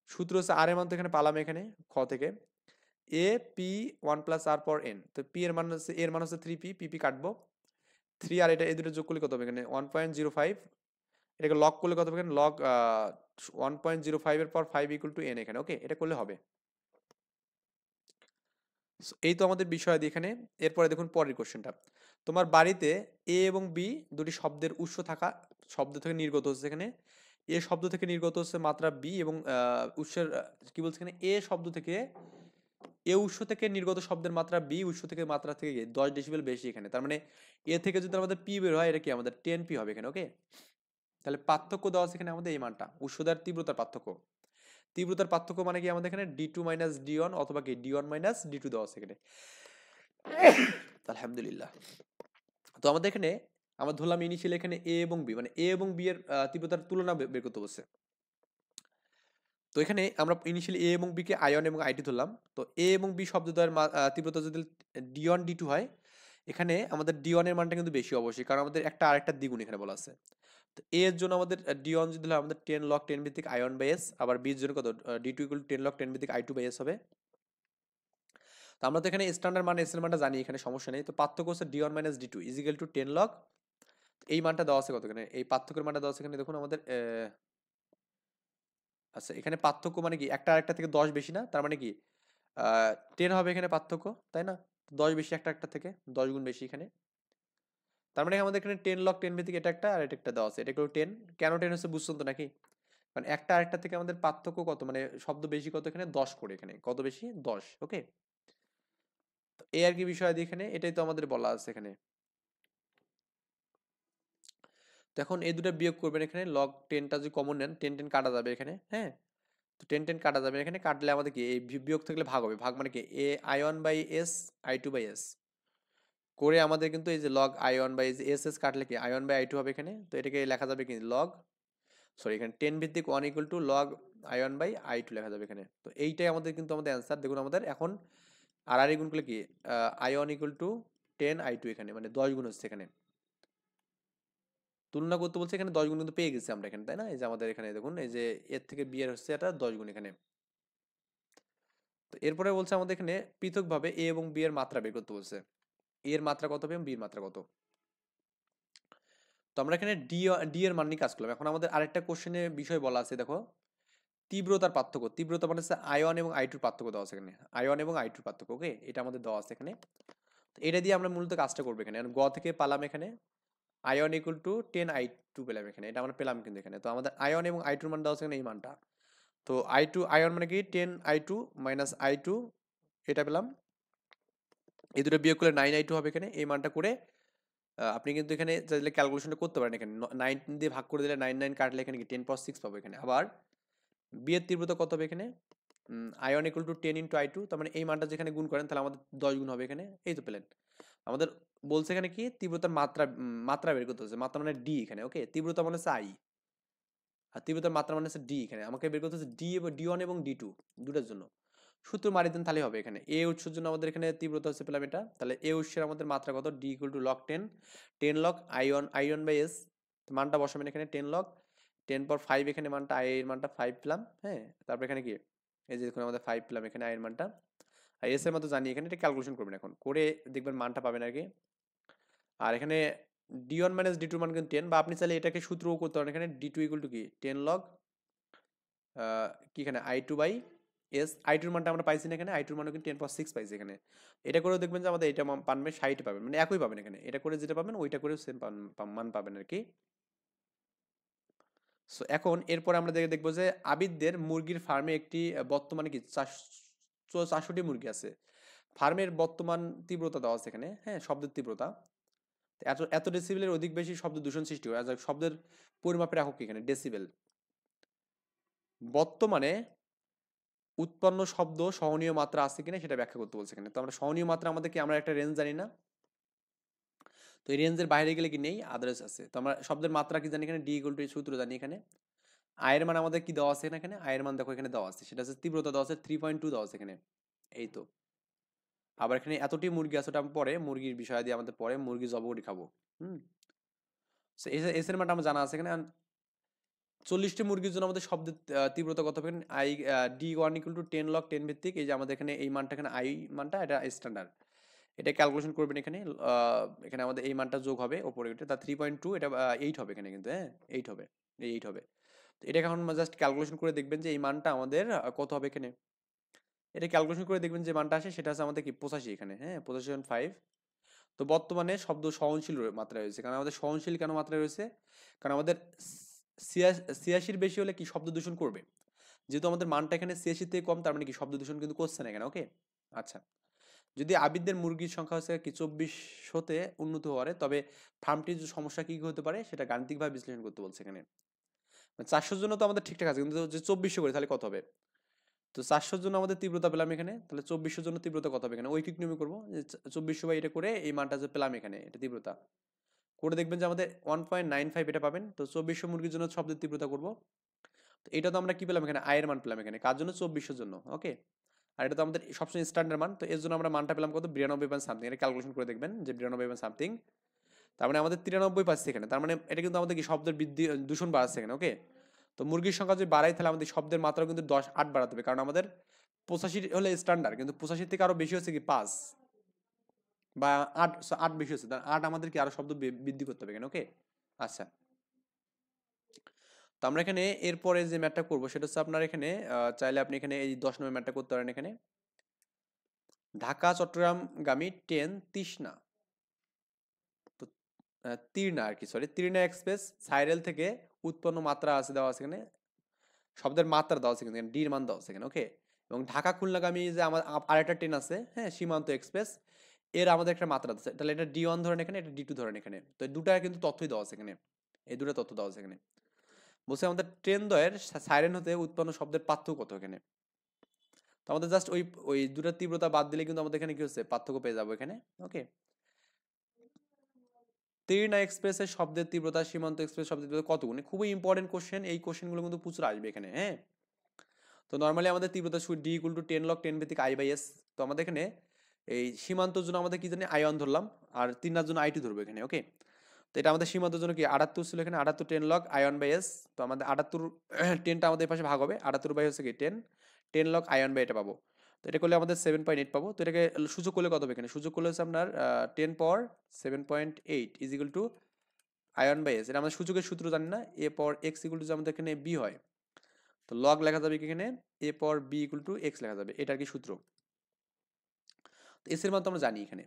সূত্র হচ্ছে আর এর মান তো এখানে পালাম এখানে খ থেকে, a p 1 প্লাস আর পর n, তো p এর মান হচ্ছে, এর মান হচ্ছে 3p, pp কাটবো 3, আর এটা এই দুটো যোগ করলে কত হবে এখানে 1.05, এটাকে লগ করলে কত হবে এখানে লগ 1.05 এর পর 5 ইকুয়াল টু n এখানে। ওকে, এটা করলে হবে। So, এই তো আমাদের বিষয় এখানে। এরপরে দেখুন পরের কোশ্চেনটা, তোমার বাড়িতে এ এবং বি দুটি শব্দের উৎস থাকা, শব্দ থেকে নির্গত হচ্ছে এখানে এ শব্দ থেকে নির্গত হচ্ছে মাত্রা বি, এবং উৎসের কি বলছে এখানে এ শব্দ থেকে, এ উৎস থেকে নির্গত শব্দের মাত্রা বি উৎস থেকে মাত্রা থেকে 10 ডেসিবেল বেশি এখানে, তার মানে এ থেকে যদি আমাদের পি বের হয়, এটা কি আমাদের 10p হবে এখানে। ওকে, তাহলে পার্থক্য দেওয়া আছে এখানে আমাদের এই মানটা, উৎসদার তীব্রতার পার্থক্য। তীব্রতার পার্থক্য মানে কি আমাদের এখানে D two minus D one, অথবা কি D one minus D two দেওয়া আছে এখানে। আলহামদুলিল্লাহ। তো আমাদের এখানে আমরা ধরলাম ইনিশিয়ালি এখানে এ এবং বি, মানে এ এবং বি এর তীব্রতার তুলনা বের করতে বলছে। তো এখানে আমরা ইনিশিয়ালি এ এবং বি কে আয়ন এবং আইটি ধরলাম। তো এ এবং বি শব্দদ্বয়ের তীব্রতা যদি ডি ওয়ান ডি টু হয়, এখানে আমাদের ডি ওয়ান এর মানটা কিন্তু বেশি অবশ্যই, কারণ আমাদের একটা আরেকটা দ্বিগুণ এখানে বলা আছে। তো এ এর জন্য আমাদের ডি ওয়ান যদি হয় আমাদের 10 লগ 10 ভিত্তিক আয়ন বাই এস, আবার বি এর জন্য কত ডি টু ইকুয়াল 10 লগ 10 ভিত্তিক আই টু বাই এস হবে। তো আমরা তো এখানে স্ট্যান্ডার্ড মান এস এর মানটা জানি, এখানে সমস্যা নেই। তো পার্থক্য হচ্ছে D one minus D two is equal to 10 log, এই মানটা দেওয়া আছে কত এখানে, এই পার্থক্যের মানটা দেওয়া আছে এখানে দেখুন আমাদের আচ্ছা, এখানে পার্থক্য মানে কি একটা আরেকটা থেকে 10 বেশি না, তার মানে কি 10 হবে এখানে পার্থক্য, তাই না? 10 বেশি একটা একটা থেকে, 10 গুণ বেশি এখানে। তার মানে আমাদের এখানে 10 লগ 10 ভিত্তিক এটা একটা আর এটা একটা দেওয়া আছে, এটা কেউ 10, কেন 10 হচ্ছে বুঝছেন তো নাকি? কারণ একটা আরেকটা থেকে আমাদের পার্থক্য কত, মানে শব্দ বেশি কত এখানে 10 করে, এখানে কত বেশি 10। ওকে, তো এই আর কি বিষয় দিয়ে এখানে এটাই তো আমাদের বলা আছে এখানে। তো এখন এই দুটো বিয়োগ করবেন, এখানে লগ 10টা যদি কমন নেন 10 10 কাটা যাবে এখানে, হ্যাঁ, তো 10 10 কাটা যাবে এখানে, কাটলে আমাদের কি এই বিয়োগ থাকলে ভাগ হবে, ভাগ মানে কি এ I one by S I two by S করে আমাদের কিন্তু এই যে log I one by S S কাটলে কি I one by I two হবে এখানে। তো এটাকে লেখা যাবে কি লগ, সরি এখানে 10 ভিত্তিক 1 equal to log I one by I two লেখা যাবে এখানে। তো এইটাই আমাদের কিন্তু আমাদের অ্যান্সার। দেখুন আমাদের এখন আর আর গুণ করলে কি I one equal to 10 I two এখানে, মানে 10 গুণ হচ্ছে এখানে, তুলনা করতে বলছে এখানে 10 গুণ কিন্তু পেয়ে গেছি আমরা এখানে, তাই না? এই যে আমাদের এখানে দেখুন এই যে এর থেকে বি এর হচ্ছে এটা 10 গুণ এখানে। তো এরপরে বলছে আমাদের এখানে পৃথকভাবে এ এবং বি এর মাত্রা বের করতে বলছে, এ এর মাত্রা কত হবে এবং বি এর মাত্রা কত। তো আমরা এখানে ডি এর মান নিয়ে কাজ করলাম। এখন আমাদের আরেকটা কোশ্চেনে বিষয় বলা আছে, দেখো তীব্রতার পার্থক্য, তীব্রতা মানে হচ্ছে আই ওয়ান এবং আই টুর পার্থক্য দেওয়া আছে এখানে, আই ওয়ান এবং আই টুর পার্থক্য। ওকে, এটা আমাদের দেওয়া আছে এখানে। তো এটা দিয়ে আমরা মূলত কাজটা করবো এখানে, গ থেকে পালাম এখানে I one equal to 10 I two পেলাম এখানে, এটা আমরা পেলাম কিন্তু এখানে। তো আমাদের আই ওয়ান এবং আই টুর মান দেওয়া আছে এখানে এই মানটা। তো আই টু আই ওয়ান মানে কি 10 I two minus I two, এটা পেলাম। এই দুটো বিয়োগ করলে 9 আই টু হবে এখানে, এই মানটা করে আপনি কিন্তু এখানে চাইলে ক্যালকুলেশনটা করতে পারেন। এখানে 9 দিয়ে ভাগ করে দিলে 9 9 কাটলে এখানে কি 10 পাওয়ার 6 পাবো এখানে। আবার বি এর তীব্রতা কত হবে এখানে, I one equal to 10 into I two, তার মানে এই মানটা যেখানে গুণ করেন তাহলে আমাদের 10 গুণ হবে এখানে, এই তো পেলেন। আমাদের বলছে এখানে কি তীব্রতার মাত্রা বের করতে হচ্ছে, মাত্রা মানে ডি এখানে, ওকে, তীব্রতা মানে হচ্ছে আই, আর তীব্রতার মাত্রা মানে হচ্ছে ডি, এখানে আমাকে বের করতে হচ্ছে ডি এবং ডি1 এবং ডি2 দুটার জন্য। সূত্র মারি দেন তাহলে হবে। এখানে এ উৎসের জন্য আমাদের এখানে তীব্রতা হচ্ছে পেলাম এটা, তাহলে এ উৎসের আমাদের মাত্রা কত, D equal to log 10, 10 log I one by S, মানটা বসাবেন এখানে 10 লগ 10 পর 5, এখানে মানটা আই এর মানটা 5 পেলাম, হ্যাঁ, তারপর এখানে কি এই যে দেখুন আমাদের 5 পেলাম এখানে আই এর মানটা, আর এস এর মতো জানি এখানে, এটা ক্যালকুলেশন করবেন এখন করে দেখবেন মানটা পাবেন আর কি। আর এখানে ডি1 মাইনাস ডি2 মান কিন্তু 10, বা আপনি চাইলে এটাকে সূত্রও করতে পারেন, এখানে ডি2 ইকুয়াল টু কি 10 লগ কি এখানে আই2 বাই এস, আই2 মানটা আমরা পাইছি না এখানে, আই2 মানও কিন্তু 10 পাওয়ার 6 পাইছি এখানে। এটা করেও দেখবেন যে আমাদের এটা পাবেন 60 পাবেন, মানে একই পাবেন এখানে, এটা করে যেটা পাবেন ওইটা করেও সেম মান পাবেন আর কি। সো এখন এরপর আমরা দেখবো যে আবিদদের মুরগির ফার্মে একটি বর্তমানে কি 440 মুরগি আছে। ফার্মের বর্তমান তীব্রতা দেওয়া আছে এখানে, হ্যাঁ, শব্দের তীব্রতা এত এত ডেসিবেলের অধিক বেশি শব্দ দূষণ সৃষ্টি হয়। শব্দের পরিমাপের একক কি এখানে ডেসিবেল। বর্তমানে উৎপন্ন শব্দ সহনীয় মাত্রা আছে কিনা সেটা ব্যাখ্যা করতে বলছে এখানে। তো আমরা সহনীয় মাত্রা আমাদের কি, আমরা একটা রেঞ্জ জানি না, তো এই রেঞ্জের বাইরে গেলে কি নেই, আদার্স আছে। তো আমরা শব্দের মাত্রা কি জানি এখানে, ডি ইকুয়াল টু সূত্র জানি এখানে। আয়ের মান আমাদের কি দেওয়া আছে না এখানে, আয়ের মান দেখো এখানে দেওয়া আছে, সেটা হচ্ছে তীব্রতা দেওয়া আছে 3.2 দেওয়া আছে এখানে, এই তো। আবার এখানে এতটি মুরগি আছে, ওটা পরে মুরগির বিষয় দিয়ে আমাদের পরে মুরগি জব করে খাবো। হুম, এস এর মানটা আমার জানা আছে এখানে। 40টি মুরগির জন্য আমাদের শব্দের তীব্রতা কত হবে, I D one equal to 10 log 10 ভিত্তিক, এই যে আমাদের এখানে এই মানটা, এখানে আই মানটা এটা স্ট্যান্ডার্ড, এটা ক্যালকুলেশন করবেন এখানে। এখানে আমাদের এই মানটা যোগ হবে ওপরে, এটা তার 3.2, এটা 8 হবে এখানে কিন্তু, হ্যাঁ 8 হবে, এই 8 হবে। তো এটা এখন জাস্ট ক্যালকুলেশন করে দেখবেন যে এই মানটা আমাদের কত হবে এখানে। এটা ক্যালকুলেশন করে দেখবেন যে মানটা আসে সেটা আছে আমাদের কি 85 এখানে, হ্যাঁ 85.5। তো বর্তমানে শব্দ সহনশীল মাত্রায় রয়েছে, কারণ আমাদের সহনশীল কেন মাত্রায় রয়েছে, কারণ আমাদের 86 বেশি হলে কি শব্দ দূষণ করবে, যেহেতু আমাদের মানটা এখানে 86 থেকে কম, তার মানে কি শব্দ দূষণ কিন্তু করছে না এখানে, ওকে। আচ্ছা, যদি আবিদদের মুরগির সংখ্যা হচ্ছে কি 2400-তে উন্নত হওয়ারে, তবে ফার্মটির যে সমস্যা কি হতে পারে সেটা গাণিতিকভাবে বিশ্লেষণ করতে বলছে এখানে। 400 জন্য তো আমাদের ঠিকঠাক আছে, কিন্তু যে 2400 করে তাহলে কত হবে। তো 400 জন্য আমাদের তীব্রতা পেলাম এখানে, তাহলে 2400 জন্য তীব্রতা কত হবে এখানে, ঐকিক নিয়মে করবো যে 2400 বাই এটা করে এই মানটা যে পেলাম এখানে, এটা তীব্রতা করে দেখবেন যে আমাদের 1.95 এটা পাবেন। তো 2400 মুরগির জন্য শব্দের তীব্রতা করবো, তো এটা তো আমরা কি পেলাম এখানে, আয়ের মান পেলাম এখানে, কার জন্য 2400 জন্য, ওকে। আর এটা তো আমাদের সবসময় স্ট্যান্ডার্ড মান, তো এর জন্য আমরা মানটা পেলাম কত, 92 এটা ক্যালকুলেশন করে দেখবেন যে 92 তার মানে আমাদের 93 পাচ্ছি এখানে, তার মানে এটা কিন্তু আমাদের কি শব্দের বৃদ্ধি দূষণ বাড়াচ্ছে এখানে, ওকে। তো মুরগির সংখ্যা যদি বাড়াই তাহলে আমাদের শব্দের মাত্রা কিন্তু 8 বাড়াতে হবে, কারণ আমাদের 85 হলে স্ট্যান্ডার্ড, কিন্তু 85 থেকে আরো বেশি হচ্ছে কি 5 বা 8, 8 বেশি হচ্ছে, তার 8 আমাদের কি আরো শব্দ বৃদ্ধি করতে হবে এখানে, ওকে। আচ্ছা, তো আমরা এখানে এরপরে যে ম্যাথটা করবো সেটা হচ্ছে আপনার এখানে চাইলে আপনি এখানে এই 10 নম্বর ম্যাথটা করতে পারেন এখানে। ঢাকা চট্টগ্রাম গামী ট্রেন তৃষ্ণা, তো তীর্ণা আর কি, সরি, তীর্ণা এক্সপ্রেস সাইরেল থেকে উৎপন্ন মাত্রা আছে দেওয়া আছে এখানে, শব্দের মাত্রা দেওয়া আছে কিন্তু ডির মান দেওয়া আছে এখানে, ওকে। এবং ঢাকা খুলনাগামী যে আমার আরেকটা ট্রেন আছে, হ্যাঁ, সীমান্ত এক্সপ্রেস, এর আমাদের একটা মাত্রা আছে, তাহলে এটা ডি1 ধরেন এখানে, এটা ডি2 ধরেন এখানে, তো এই দুটা কিন্তু তথ্যই দেওয়া আছে এখানে, এই দুটো তথ্য দেওয়া আছে এখানে। বলছে আমাদের ট্রেন দ্বয়ের সাইরেন হতে উৎপন্ন শব্দের পার্থক্য কত এখানে। তো আমাদের জাস্ট ওই ওই দুটার তীব্রতা বাদ দিলে কিন্তু আমাদের এখানে কি হচ্ছে, পার্থক্য পেয়ে যাবো এখানে, ওকে। তীর্ণা এক্সপ্রেসের শব্দের তীব্রতা সীমান্ত এক্সপ্রেস শব্দের তীব্রতা কত গুণ, খুবই ইম্পর্টেন্ট কোশ্চেন, এই কোশ্চেনগুলো কিন্তু প্রচুর আসবে এখানে, হ্যাঁ। তো নর্মালি আমাদের তীব্রতা ডি ইকুয়াল টু 10 লগ 10 ভিত্তিক আই বাই এস। তো আমাদের এখানে এই সীমান্তর জন্য আমাদের কি জানি আই1 ধরলাম, আর তিনার জন্য আই2 ধরবো এখানে, ওকে। তো এটা আমাদের সীমান্তর জন্য কি 78 ছিল এখানে, 78 10 লগ আই1 বাই এস। তো আমাদের 78 10টা আমাদের পাশে ভাগ হবে, 78 বাই হচ্ছে কি 10 লগ আই1 বাই এটা পাবো। তো এটা করলে আমাদের 7.8 পাবো। তো এটাকে সুযোগ করলে কত হবে এখানে, সুযোগ করলে হচ্ছে আপনার 10 পাওয়ার 7.8 ইজ ইকুয়াল টু আই1 বাই এস। এটা আমাদের সূচকের সূত্র জানি না, A power X equal to আমাদের এখানে বি হয়, তো লগ লেখা যাবে কি এখানে এ power B equal to x লেখা যাবে, এটা আর কি সূত্র। তো এস এর মান তো আমরা জানি এখানে।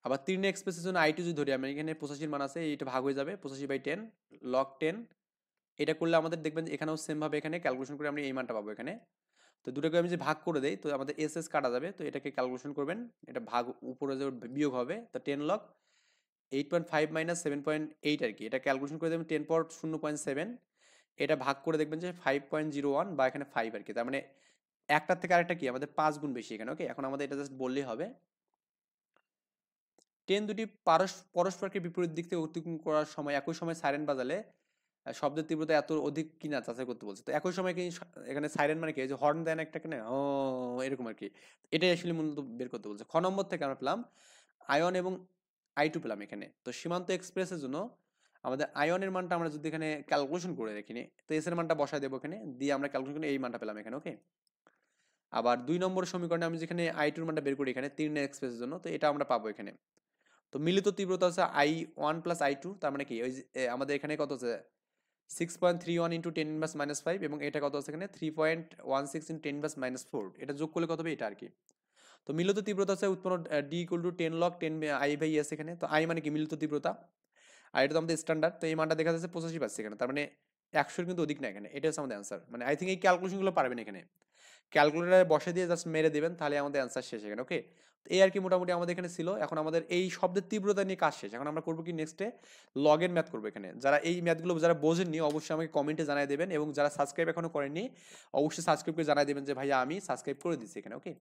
আবার তীর্ণ এক্সপ্রেসের জন্য আই2 যদি ধরি আমি, এখানে 85 মান আছে, এইটা ভাগ হয়ে যাবে 85/10 লগ 10। এটা করলে আমাদের দেখবেন এখানেও সেম ভাবে এখানে ক্যালকুলেশন করে আমরা এই মানটা পাবো এখানে। তো দুটোকে আমি যে ভাগ করে দেই তো আমাদের এস এস কাটা যাবে, তো এটাকে ক্যালকুলেশন করবেন, এটা ভাগ উপরে যে বিয়োগ হবে, তো 10 লগ 8.5 মাইনাস 7.8 আর কি, এটা ক্যালকুলেশন করে দেবেন 10 পাওয়ার 0.7, এটা ভাগ করে দেখবেন যে 5.01 বা এখানে 5 আর কি, তার মানে একটার থেকে আরেকটা কি আমাদের 5 গুণ বেশি এখানে, ওকে। এখন আমাদের এটা জাস্ট বললেই হবে, ট্রেন দুটি পরস্পরকে বিপরীত দিক থেকে অতিক্রম করার সময় একই সময় সাইরেন বাজালে শব্দের তীব্রতা এত অধিক কিনা যাচাই করতে বলছে। তো একই সময় কি এখানে সাইরেন মানে কি এই যে হর্ন দেয় না একটা কেন ও এরকম আর কি। এটাই আসলে মূলত বের করতে বলছে। খ নম্বর থেকে আমরা পেলাম আয়ন এবং আই টু পেলাম এখানে। তো সীমান্ত এক্সপ্রেসের জন্য আমাদের আয়নের মানটা আমরা যদি এখানে ক্যালকুলেশন করে রাখি তো এস এর মানটা বসায় দেবো এখানে দিয়ে আমরা ক্যালকুলেশন করে এই মানটা পেলাম এখানে ওকে। আবার 2 নম্বর সমীকরণে আমি যেখানে আই টুর মানটা বের করি এখানে 3 এক্সপ্রেসের জন্য তো এটা আমরা পাবো এখানে। তো মিলিত তীব্রতা হচ্ছে I1 প্লাস I2 তার মানে কি ওই যে আমাদের এখানে কত হচ্ছে 6.31 ইন্টু 10 ইনভার্স মাইনাস 5 এবং এটা কত আছে এখানে 3.16 ইন্টু 10 ইনভার্স মাইনাস 4 এটা যোগ করলে কত হবে এটা আর কি। তো মিলিত তীব্রতা হচ্ছে উৎপন্ন D equal to 10 log 10 I by S এখানে। তো আই মানে কি মিলিত তীব্রতা আর এটা তো আমাদের স্ট্যান্ডার্ড। তো এই মানটা দেখা যাচ্ছে 85 পাচ্ছি এখানে তার মানে 100 কিন্তু অধিক না এখানে। এটা হচ্ছে আমাদের অ্যান্সার। মানে আই থিঙ্ক এই ক্যালকুলেশনগুলো পারবেন এখানে। ক্যালকুলেটরে বসে দিয়ে জাস্ট মেরে দিবেন তাহলে আমাদের অ্যান্সার শেষ এখানে ওকে। তো এই আর কি মোটামুটি আমাদের এখানে ছিল। এখন আমাদের এই শব্দের তীব্রতা নিয়ে কাজ শেষ। এখন আমরা করবো কি নেক্সটে লগের ম্যাথ করবো এখানে। যারা এই ম্যাথগুলো যারা বোঝেননি অবশ্যই আমাকে কমেন্টে জানিয়ে দেবেন এবং যারা সাবস্ক্রাইব এখনো করেননি অবশ্যই সাবস্ক্রাইব করে জানিয়ে দেবেন যে ভাইয়া আমি সাবস্ক্রাইব করে দিচ্ছি এখানে ওকে।